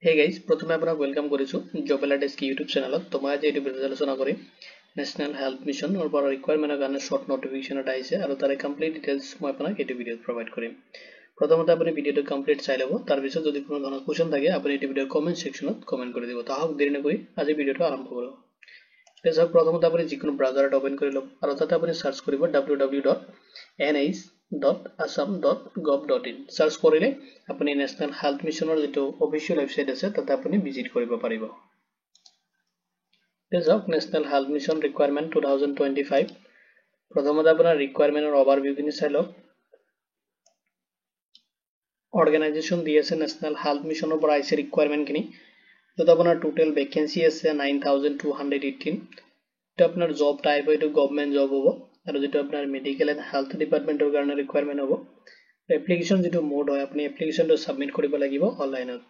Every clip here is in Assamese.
Hey guys, প্ৰথমে আপনাক ওয়েলকাম কৰিছো জবেলা ডেস্ক ইউটিউব চেনেলত। তো মই আজি এই ভিডিঅ' আলোচনা কৰিম ন্যাশনাল হেল্থ মিশন or পৰা ৰিকুৱাৰমেন্টৰ কাৰণে শৰ্ট নোটিফিকেশন এটা আহিছে আৰু তাৰে কমপ্লিট ডিটেইলছ মই আপোনাক এই ভিডিঅ'ত প্ৰভাইড কৰিম। প্ৰথমতে আপুনি ভিডিঅ'টো কমপ্লিট চাই ল'ব, তাৰ পিছত যদি কোনো ধৰণৰ কোৱেশ্চন থাকে আপুনি এই ভিডিঅ'ৰ কমেন্ট সেকশনত কমেন্ট কৰি দিব। তো আহক দেৰি নকৰি আজি ভিডিঅ'টো আৰম্ভ কৰোঁ। তেতিয়াক প্ৰথমতে আপুনি যিকোনো ব্ৰাউজাৰত ওপেন কৰি ল'ব আৰু তাতে আপুনি সাৰ্চ কৰিব www.nis.assam.gov.in সাৰ্চ কৰিলে আপুনি ন্যাশনাল হেল্থ মিশনৰ যেটো অফিচিয়েল ওয়েবসাইট আছে তাতে আপুনি ভিজিট কৰিব পাৰিব। তেতিয়াক ন্যাশনাল হেল্থ মিশন ৰিকুৱাৰমেন্ট 2025 প্ৰথমতে আপোনাৰ ৰিকুৱাৰমেন্টৰ ওভাৰভিউ খিনি চাই লওক। অৰ্গানাইজেচন দি আছে ন্যাশনাল হেল্থ মিশনৰ পৰা আহিছে ৰিকুৱাৰমেন্ট খিনি। তো আপোনাৰ টোটাল ভ্যাকেন্সি আছে 9218। তো আপোনাৰ জব টাইপ হয়, গভৰ্নমেন্ট জব হ'ব আৰু যেটো আপোনাৰ মেডিকেল এণ্ড হেল্থ ডিপাৰ্টমেন্টৰ কাৰণে ৰিকুৱাৰমেন্ট হ'ব। এপ্লিকেশন যেটো মোড হয় আপুনি এপ্লিকেশনটো সাবমিট কৰিব লাগিব অনলাইনত।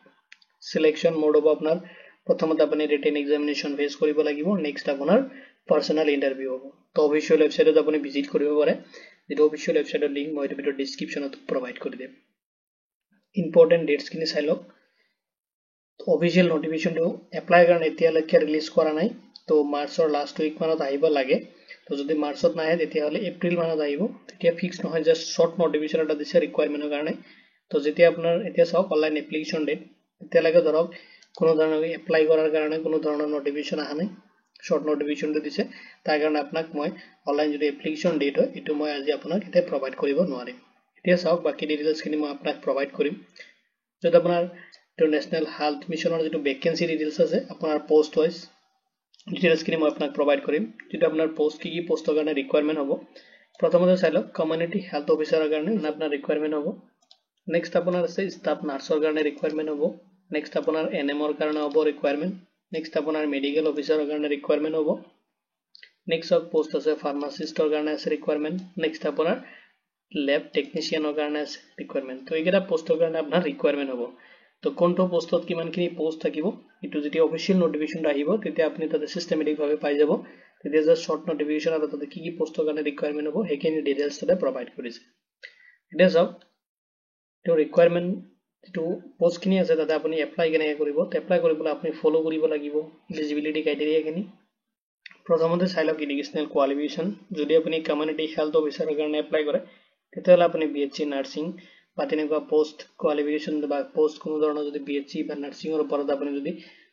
সিলেকশন মোড হ'ব আপোনাৰ প্ৰথমতে আপুনি ৰিটেন এক্সামিনেশন ফেস কৰিব লাগিব, নেক্সট আপোনাৰ পাৰ্সোনাল ইন্টাৰভিউ হ'ব। তো অফিচিয়েল ওয়েবসাইটত আপুনি ভিজিট কৰিব পাৰে, যেটো অফিচিয়েল ওয়েবসাইটৰ লিংক মই ভিডিঅ'ৰ ডেসক্ৰিপচনত প্ৰভাইড কৰি দিম। ইম্পৰ্টেন্ট ডেটস খিনি চাই লওক। অফিচিয়েল নোটিফিকেশনটো এপ্লাই কাৰণে এতিয়ালৈকে ৰিলিজ কৰা নাই, তো মাৰ্চৰ লাষ্ট উইক মানত আহিব লাগে। তো যদি মাৰ্চত নাহে তেতিয়াহলে এপ্ৰিল মানত আহিব, তেতিয়া ফিক্স নহয়, জাস্ট শৰ্ট নোটিফিকেশন এটা দিছে ৰিকুৱাৰমেন্টৰ কাৰণে। তো যেতিয়া আপোনাৰ এতিয়া চাওক অনলাইন এপ্লিকেশন ডেট, এতিয়ালৈকে ধৰক কোনো ধৰণৰ এপ্লাই কৰাৰ কাৰণে কোনো ধৰণৰ নোটিফিকেশন আহা নাই, শৰ্ট নোটিফিকেশনটো দিছে। তাৰ কাৰণে আপোনাক মই অনলাইন যেটো এপ্লিকেশন ডেট হয় এটো মই আজি আপোনাক এটা প্ৰভাইড কৰিব নোৱাৰিম। এতিয়া চাওক বাকি ডিটেইলছ খিনি মই আপোনাক প্ৰভাইড কৰিম। যদি আপোনাৰ তো ন্যাশনাল হেল্থ মিশনৰ যেটো ভ্যাকেন্সি ডিটেইলছ আছে আপোনাৰ পোষ্ট ওয়াইজ ডিটেইলছ খিনি মই আপোনাক প্ৰভাইড কৰিম। যেটো আপোনাৰ পোষ্ট কি পোষ্টৰ কাৰণে ৰিকুৱাৰমেন্ট হ'ব। প্ৰথমতে চাই লওক কমিউনিটি হেল্থ অফিচাৰৰ কাৰণে আপোনাৰ ৰিকুৱাৰমেন্ট হ'ব। নেক্সট আপোনাৰ আছে ষ্টাফ নাৰ্ছৰ কাৰণে ৰিকুৱাৰমেন্ট হ'ব। নেক্সট আপোনাৰ এনএমৰ কাৰণে হ'ব ৰিকুৱাৰমেন্ট। নেক্সট আপোনাৰ মেডিকেল অফিচাৰৰ কাৰণে ৰিকুৱাৰমেন্ট হ'ব। নেক্সট পোষ্ট আছে ফাৰ্মাসিষ্টৰ কাৰণে আছে ৰিকুৱাৰমেন্ট। নেক্সট আপোনাৰ ল্যাব টেকনিশিয়ানৰ কাৰণে আছে ৰিকুৱাৰমেন্ট। তো এইকেইটা পোষ্টৰ কাৰণে আপোনাৰ ৰিকুৱাৰমেন্ট হ'ব। তো কোনটো পোষ্টত কিমানখিনি পোষ্ট থাকিব এটো যেতিয়া অফিচিয়েল নোটিফিকেশন আহিব তেতিয়া আপুনি তাতে সিস্টেমেটিক ভাবে পাই যাব। তেতিয়া জাস্ট শৰ্ট নোটিফিকেশন আৰু তাতে কি পোষ্টৰ কাৰণে ৰিকুৱাৰমেন্ট হ'ব হেখিনি ডিটেইলছ তাতে প্ৰভাইড কৰিছে। এতিয়া চাওক তো ৰিকুৱাৰমেন্ট যেটো পোষ্ট খিনি আছে তাতে আপুনি এপ্লাই কেনেকৈ কৰিব। তো এপ্লাই কৰিবলৈ আপুনি ফলো কৰিব লাগিব এলিজিবিলিটি ক্ৰাইটেৰিয়া খিনি। প্ৰথমতে চাই লওক এডুকেশনাল কোৱালিফিকেশন। যদি আপুনি কমিউনিটি হেল্থ অফিচাৰৰ কাৰণে এপ্লাই কৰে তেতিয়াহলে আপুনি বিএসসি নাৰ্সিং বা তেনেকুৱা পোষ্ট কোৱালিফিকেশন বা পোষ্ট কোনো ধৰণৰ যদি বিএসসি বা নাৰ্সিংৰ ওপৰত আপুনি যদি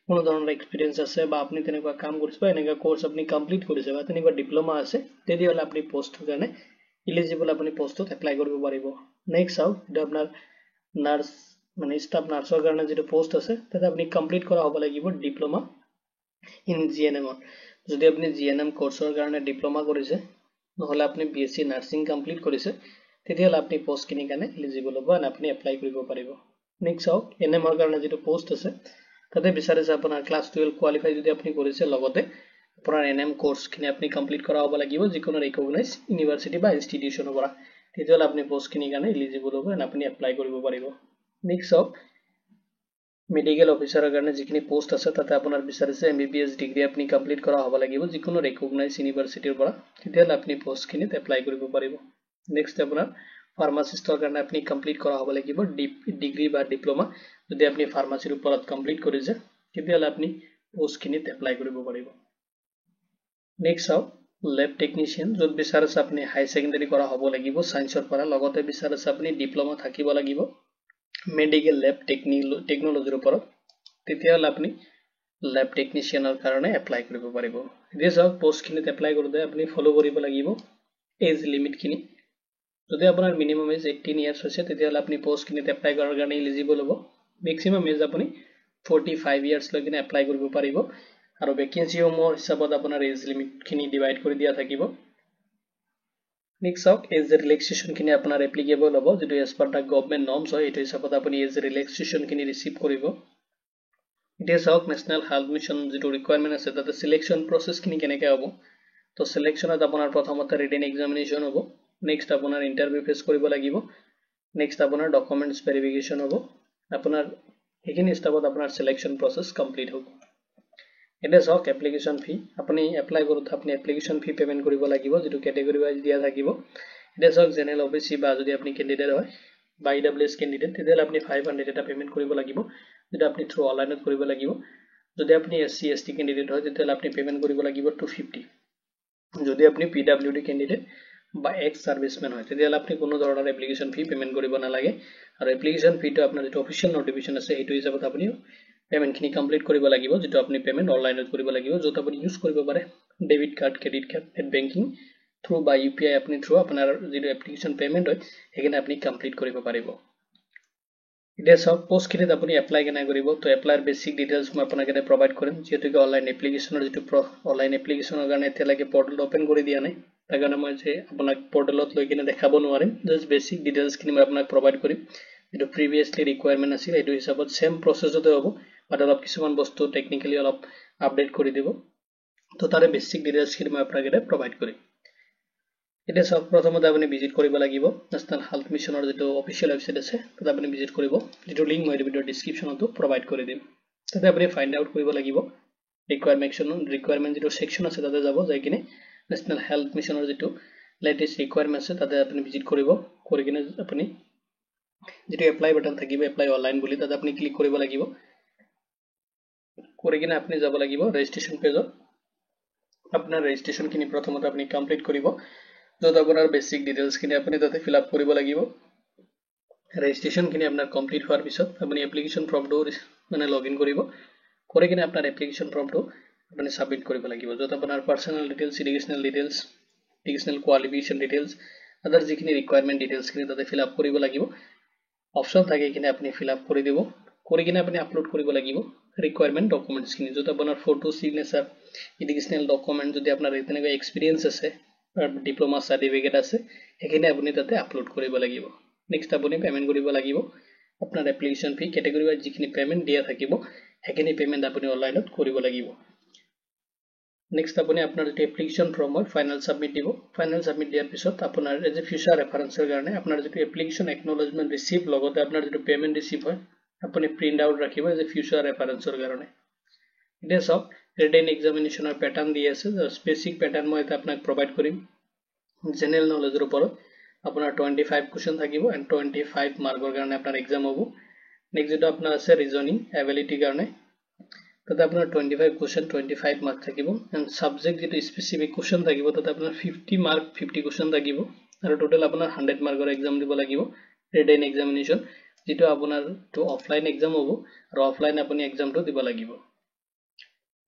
কোনো ধৰণৰ এক্সপেৰিয়েন্স আছে বা আপুনি তেনেকুৱা কাম কৰিছে বা এনেকুৱা কোৰ্স আপুনি কমপ্লিট কৰিছে বা তেনেকুৱা ডিপ্লোমা আছে তেতিয়াহলে আপুনি পোষ্টৰ কাৰণে এলিজিবল, আপুনি পোষ্টত এপ্লাই কৰিব পাৰিব। নেক্সট চাওক এটা আপোনাৰ নাৰ্স মানে ষ্টাফ নাৰ্সৰ কাৰণে যেটো পোষ্ট আছে তাতে আপুনি কমপ্লিট কৰা হ'ব লাগিব ডিপ্লোমা ইন জিএনএম। যদি আপুনি জিএনএম কোৰ্সৰ কাৰণে ডিপ্লোমা কৰিছে নহলে আপুনি বিএসসি নাৰ্সিং কমপ্লিট কৰিছে তেতিয়াহলে আপুনি পোষ্ট খিনি কাৰণে এলিজিবল হ'ব আৰু আপুনি এপ্লাই কৰিব পাৰিব। নেক্সট চাওক এনএমৰ কাৰণে যেটো পোষ্ট আছে তাতে বিচাৰিছে আপোনাৰ ক্লাছ 12 কোৱালিফাই যদি আপুনি কৰিছে, লগতে আপোনাৰ এনএম কোৰ্স খিনি আপুনি কমপ্লিট কৰা হ'ব লাগিব যিকোনো ৰিকগনাইজ ইউনিভাৰ্সিটি বা ইনষ্টিটিউচনৰ পৰা। তেতিয়াহলে আপুনি পোষ্ট খিনি কাৰণে এলিজিবল হ'ব আৰু আপুনি এপ্লাই কৰিব পাৰিব। নেক্সট চাওক মেডিকেল অফিচাৰৰ কাৰণে যিখিনি পোষ্ট আছে তাতে আপোনাৰ বিচাৰিছে এমবিবিএছ ডিগ্ৰী আপুনি কমপ্লিট কৰা হ'ব লাগিব যিকোনো ৰিকগনাইজ ইউনিভাৰ্সিটিৰ পৰা, তেতিয়াহলে আপুনি পোষ্ট খিনিত এপ্লাই কৰিব পাৰিব। নেক্সট আপোনাৰ ফাৰ্মাসিষ্টৰ কাৰণে আপুনি কমপ্লিট কৰা হ'ব লাগিব ডিগ্ৰী বা ডিপ্লোমা। যদি আপুনি ফাৰ্মাসিৰ ওপৰত কমপ্লিট কৰিছে তেতিয়াহলে আপুনি পোষ্ট খিনিত এপ্লাই কৰিব পাৰিব। নেক্সট চাওক ল্যাব টেকনিশিয়ান। যত বিচাৰিছে আপুনি হাই সেকেন্ডাৰী কৰা হ'ব লাগিব সায়েন্সৰ পৰা, লগতে বিচাৰিছে আপুনি ডিপ্লোমা থাকিব লাগিব মেডিকেল ল্যাব টেকনলজিৰ ওপৰত, তেতিয়াহলে আপুনি ল্যাব টেকনিশিয়ানৰ কাৰণে এপ্লাই কৰিব পাৰিব। এতিয়া চাওক পোষ্ট খিনিত এপ্লাই কৰোঁতে আপুনি ফলো কৰিব লাগিব এজ লিমিট খিনি। যদি আপোনাৰ মিনিমাম এজ 18 ইয়াৰ্স হৈছে তেতিয়াহলে আপুনি পোষ্ট খিনিত এপ্লাই কৰাৰ কাৰণে এলিজিবল হ'ব। মেক্সিমাম এজ আপুনি 45 ইয়াৰ্স লৈকে এপ্লাই কৰিব পাৰিব আৰু ভ্যাকেন্সি সমূহৰ হিচাপত আপোনাৰ এজ লিমিট খিনি ডিভাইড কৰি দিয়া থাকিব। নেক্সট চাওক এজ ৰিলেক্সেশন খিনি আপোনাৰ এপ্লিকেবল হ'ব যেটো এজ পাৰ দা গভৰ্নমেন্ট নৰ্মছ হয়, এটো হিচাপত আপুনি এজ ৰিলেক্সেশন খিনি ৰিসিভ কৰিব। এতিয়া চাওক ন্যাশনাল হেল্থ মিশন যেটো ৰিকুৱাৰমেন্ট আছে তাতে সিলেকশন প্ৰসেস খিনি কেনেকৈ হ'ব। তো সিলেকশনত আপোনাৰ প্ৰথমতে ৰিটেন এক্সামিনেশন হ'ব, নেক্সট আপোনাৰ ইন্টাৰভিউ ফেস কৰিব লাগিব, নেক্সট আপোনাৰ ডকুমেন্টস ভেৰিফিকেশন হ'ব, আপোনাৰ এইখিনি ষ্টেপত আপোনাৰ সিলেকশন প্ৰসেস কমপ্লিট হ'ব। এটা চাওক এপ্লিকেশন ফি, আপুনি এপ্লাই কৰোঁতে আপুনি এপ্লিকেশন ফি পেমেন্ট কৰিব লাগিব যেটো ক্যাটাগৰি ওয়াইজ দিয়া থাকিব। এটা চাওক জেনাৰেল ওবিসি বা যদি আপুনি ক্যান্ডিডেট হয় বা ইডব্লিউএস ক্যান্ডিডেট তেতিয়াহলে আপুনি 500 এটা পেমেন্ট কৰিব লাগিব যেটা আপনি থ্ৰু অনলাইনত কৰিব লাগিব যদি আপনি SC ST ক্যান্ডিডেট হয় তেতিয়াহলে আপনি পেমেন্ট কৰিব লাগিব 250 যদি আপনি PWD ক্যান্ডিডেট বা এক্স সাৰ্ভিসম্যান হয় তেতিয়াহলে আপনি কোনো ধৰণৰ এপ্লিকেশন ফি পেমেন্ট কৰিব নালাগে আৰু এপ্লিকেশন ফিটো আপোনাৰ যেটো অফিচিয়েল নোটিফিকেশন আছে সেইটো হিচাপত আপনি পেমেন্ট খিনি কমপ্লিট কৰিব লাগিব যেটো আপনি পেমেন্ট অনলাইনত কৰিব লাগিব যত আপনি ইউজ কৰিব পাৰে debit card credit card net banking through বা UPI আপনি থ্ৰু আপোনাৰ যেটো এপ্লিকেশন পেমেন্ট হয় হেকিনে আপনি কমপ্লিট কৰিব পাৰিব এটা সব পোস্ট খিনিত আপনি এপ্লাই কেনে কৰিব তো এপ্লাইৰ বেসিক ডিটেইলস মই আপোনাক এটা প্ৰভাইড কৰিম যেটো অনলাইন এপ্লিকেশনৰ যেটো অনলাইন এপ্লিকেশনৰ কাৰণে এতিয়ালৈকে পোৰ্টেল ওপেন কৰি দিয়া নাই তাৰ কাৰণে মই যে আপোনাক পোৰ্টেলত লৈ কিনে দেখাব নোৱাৰিম জাস্ট বেসিক ডিটেইলস খিনি মই আপোনাক প্ৰভাইড কৰিম যেটো প্ৰিভিয়াসলি ৰিকোয়াৰমেন্ট আছিল এটো হিচাপত সেম প্ৰসেছতে হ'ব বাট অলপ কিছুমান বস্তু টেকনিক্যালি অলপ আপডেট কৰি দিব তো তাৰে বেসিক ডিটেইলস খিনি মই আপোনাক এটা প্ৰভাইড কৰিম এটা সব প্ৰথমতে আপুনি ভিজিট কৰিব লাগিব ন্যাশনাল হেলথ মিশনৰ যেটো অফিচিয়েল ওয়েবসাইট আছে তাত আপুনি ভিজিট কৰিব যেটো লিংক মই ভিডিও ডেসক্ৰিপচনতো প্ৰভাইড কৰি দিম তাতে আপুনি ফাইন্ড আউট কৰিব লাগিব ৰিকোয়াৰমেন্ট যেটো সেকশন আছে তাতে যাব যাই কিনে ন্যাশনাল হেলথ মিশনৰ যেটো লেটেস্ট ৰিকোয়াৰমেন্ট আছে তাতে আপুনি ভিজিট কৰিব কৰি কিনে আপুনি যেটো এপ্লাই বাটন থাকিব এপ্লাই অনলাইন বুলি তাতে আপুনি ক্লিক কৰিব লাগিব কৰি কিনে আপুনি যাব লাগিব ৰেজিষ্ট্ৰেচন পেজত আপোনাৰ ৰেজিষ্ট্ৰেচন খিনি প্ৰথমতে আপুনি কমপ্লিট কৰিব যত আপোনাৰ বেসিক ডিটেইলস খিনি আপুনি তাতে ফিল আপ কৰিব লাগিব ৰেজিষ্ট্ৰেচন খিনি আপোনাৰ কমপ্লিট হোৱাৰ পিছত আপুনি এপ্লিকেশন ফৰ্মটো মানে লগইন কৰিব কৰি কিনে আপোনাৰ এপ্লিকেশন ফৰ্মটো আপুনি সাবমিট কৰিব লাগিব যত আপোনাৰ personal details educational qualification details আদাৰ যিখিনি ৰিকোয়াৰমেন্ট ডিটেইলস খিনি তাতে ফিল আপ কৰিব লাগিব অপচন থাকে কিনে আপুনি ফিল আপ কৰি দিব কৰি কিনে আপুনি আপলোড কৰিব লাগিব ৰিকোয়াৰমেন্ট ডকুমেন্টস খিনি যত আপোনাৰ ফটো সিগনেচাৰ এডুকেশনাল ডকুমেন্ট যদি আপোনাৰ তেনেকৈ এক্সপেৰিয়েন্স আছে ডিপ্লোমা সাৰ্টিফিকেট আছে হেখিনি আপুনি তাতে আপলোড কৰিব লাগিব নেক্সট আপুনি পেমেন্ট কৰিব লাগিব আপোনাৰ এপ্লিকেশন ফি ক্যাটাগৰি ওয়াইজ যিখিনি পেমেন্ট দিয়া থাকিব হেখিনি পেমেন্ট আপুনি অনলাইনত কৰিব লাগিব নেক্সট আপুনি আপোনাৰ যেটো এপ্লিকেশন ফৰ্ম হয় ফাইনাল সাবমিট দিব ফাইনাল সাবমিট দিয়াৰ পিছত আপোনাৰ এজ এ ফিউচাৰ ৰেফাৰেন্সৰ কাৰণে আপোনাৰ যেটো এপ্লিকেশন একনলেজমেন্ট ৰিসিভ লগতে আপোনাৰ যেটো পেমেন্ট ৰিসিভ হয় আপুনি প্ৰিন্ট আউট ৰাখিব এজ এ ফিউচাৰ ৰেফাৰেন্সৰ কাৰণে এটা সব ৰিটেন এক্সামিনেশনৰ প্যাটাৰ্ন দি আছে বেসিক প্যাটাৰ্ন মই এটা আপোনাক প্ৰভাইড কৰিম জেনাৰেল নলেজৰ ওপৰত আপোনাৰ 25 কোৱেশ্চন থাকিব এন্ড 25 মাৰ্কৰ কাৰণে আপোনাৰ এক্সাম হ'ব নেক্সট যেটো আপোনাৰ আছে ৰিজনিং এবিলিটি কাৰণে তাতে আপোনাৰ 25 কোৱেশ্চন 25 মাৰ্ক থাকিব এন্ড সাবজেক্ট যেটো স্পেসিফিক কোৱেশ্চন থাকিব তাতে আপোনাৰ 50 মাৰ্ক 50 কোৱেশ্চন থাকিব আৰু টোটাল আপোনাৰ 100 মাৰ্কৰ এক্সাম দিব লাগিব ৰিটেন এক্সামিনেশন যেটো আপোনাৰ তো অফলাইন এক্সাম হ'ব আৰু অফলাইন আপুনি এক্সামটো দিব লাগিব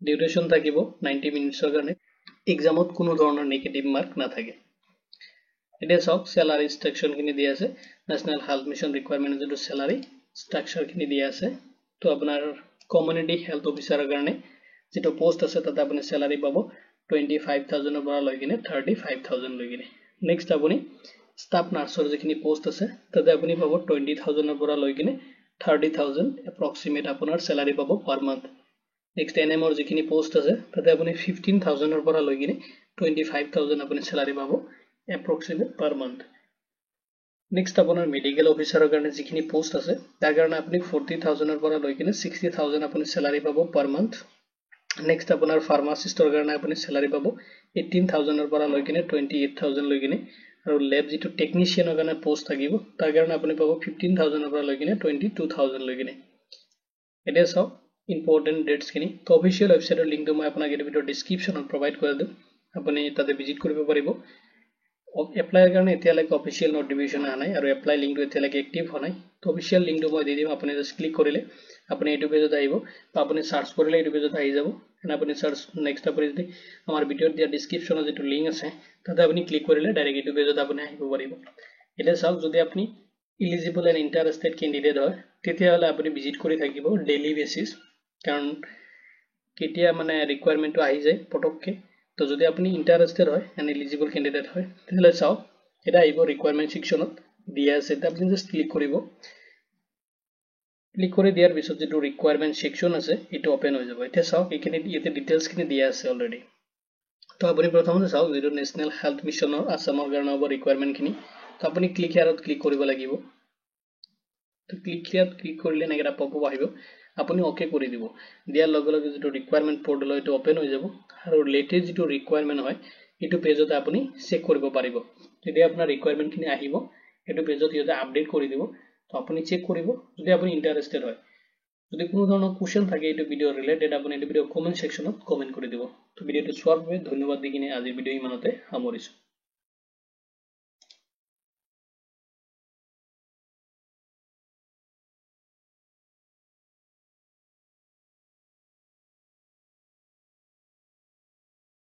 ডিউৰেশন থাকিব 90 মিনিটৰ কাৰণে এক্সামত কোনো ধৰণৰ নেগেটিভ মাৰ্ক নাথাকে এটা সব স্যালারি স্ট্রাকচার খিনি দিয়া আছে ন্যাশনাল হেলথ মিশন রিকোয়ারমেন্ট যেটো স্যালারি স্ট্রাকচার খিনি দিয়া আছে তো আপোনাৰ কমিউনিটি হেলথ অফিসাৰৰ কাৰণে যেটো পোষ্ট আছে তাতে আপুনি স্যালাৰি পাব 25000 ৰ পৰা লৈ কিনে 35000 লৈ কিনে নেক্সট আপুনি স্টাফ নাৰ্ছৰ যিখিনি পোষ্ট আছে তাতে আপুনি পাব 20000 ৰ পৰা লৈ কিনে 30000 এপ্ৰক্সিমেট আপোনাৰ স্যালাৰি পাব পাৰ মান্থ নেক্সট এনএমৰ যিখিনি পোষ্ট আছে তাতে আপুনি 15000 ৰ পৰা লৈ কিনে 25000 আপুনি স্যালাৰি পাব approximate per month next আপোনাৰ মেডিকেল অফিসাৰৰ কাৰণে যিখিনি পোষ্ট আছে তাৰ কাৰণে আপুনি 40000 ৰ পৰা লৈ কিনে 60000 আপুনি স্যালাৰি পাব per month next আপোনাৰ ফাৰ্মাসিষ্টৰ কাৰণে আপুনি স্যালাৰি পাব 18000 ৰ পৰা লৈ কিনে 28000 লৈ কিনে আৰু ল্যাব যেটো টেকনিশিয়ানৰ কাৰণে পোষ্ট থাকিব তাৰ কাৰণে আপুনি পাব 15000 ৰ পৰা লৈ কিনে 22000 লৈ কিনে এটা সব ইম্পৰ্টেন্ট ডেটস খিনি তো অফিচিয়েল ওয়েবসাইটৰ লিংকটো মই আপোনাক এই ভিডিও ডেসক্ৰিপচনত প্ৰভাইড কৰি দিম আপুনি তাতে ভিজিট কৰিব পাৰিব এপ্লাইৰ কাৰণে এতিয়ালৈকে অফিচিয়েল নোটিফিকেশন আহা নাই আৰু এপ্লাই লিংকটো এতিয়ালৈকে এক্টিভ হোৱা নাই তো অফিচিয়েল লিংকটো মই দি দিম আপুনি জাস্ট ক্লিক কৰিলে আপুনি এইটো পেজত আহিব বা আপুনি সাৰ্চ কৰিলে এইটো পেজত আহি যাব এন্ড আপুনি সাৰ্চ নেক্সট আপুনি যদি আমাৰ ভিডিওৰ দিয়া ডেসক্ৰিপচনত যেটো লিংক আছে তাতে আপুনি ক্লিক কৰিলে ডাইৰেক্ট এইটো পেজত আপুনি আহিব পাৰিব এটা চাওক যদি আপুনি এলিজিবল এন্ড ইন্টাৰেষ্টেড ক্যান্ডিডেট হয় তেতিয়াহলে আপুনি ভিজিট কৰি থাকিব ডেইলি বেসিস কাৰণ কেতিয়া মানে ৰিকোয়াৰমেন্টটো আহি যায় পটককে তো যদি আপুনি ইন্টারেস্টেড হয় এন্ড এলিজিবল ক্যান্ডিডেট হয় তাহলে চাও এটা আইব রিকোয়ারমেন্ট সেকশনত দিয়া আছে এটা আপনি জাস্ট ক্লিক কৰিব ক্লিক কৰি দিয়াৰ পিছত যেটো ৰিকোয়াৰমেন্ট সেকশন আছে এটো ওপেন হৈ যাব এটা চাও এখানে ইয়াতে ডিটেইলস খিনি দিয়া আছে অলৰেডি তো আপুনি প্ৰথমতে চাও যেটো ন্যাশনাল হেলথ মিশনৰ আসামৰ কাৰণে হ'ব ৰিকোয়াৰমেন্ট খিনি তো আপুনি ক্লিক হিয়াৰত ক্লিক কৰিব লাগিব তো ক্লিক হিয়াৰত ক্লিক কৰিলে নেগেটা পপআপ আহিব আপুনি ওকে কৰি দিব দিয়াৰ লগে লগে যেটো ৰিকোয়াৰমেন্ট পোৰ্টেল এটো ওপেন হৈ যাব আৰু লেটেস্ট যেটো ৰিকোয়াৰমেন্ট হয় এটো পেজতে আপুনি চেক কৰিব পাৰিব যদি আপোনাৰ ৰিকোয়াৰমেন্ট খিনি আহিব এটো পেজত ইতে আপডেট কৰি দিব তো আপুনি চেক কৰিব যদি আপুনি ইন্টাৰেস্টেড হয় যদি কোনো ধৰণৰ কোৱেশ্চন থাকে এইটো ভিডিঅ ৰিলেটেড আপুনি এইটো ভিডিঅ কমেন্ট সেকশনত কমেন্ট কৰি দিব। তো ভিডিঅটো চোৱাৰ বাবে ধন্যবাদ দি কিনে আজিৰ ভিডিঅ ইমানতে সামৰিছোঁ।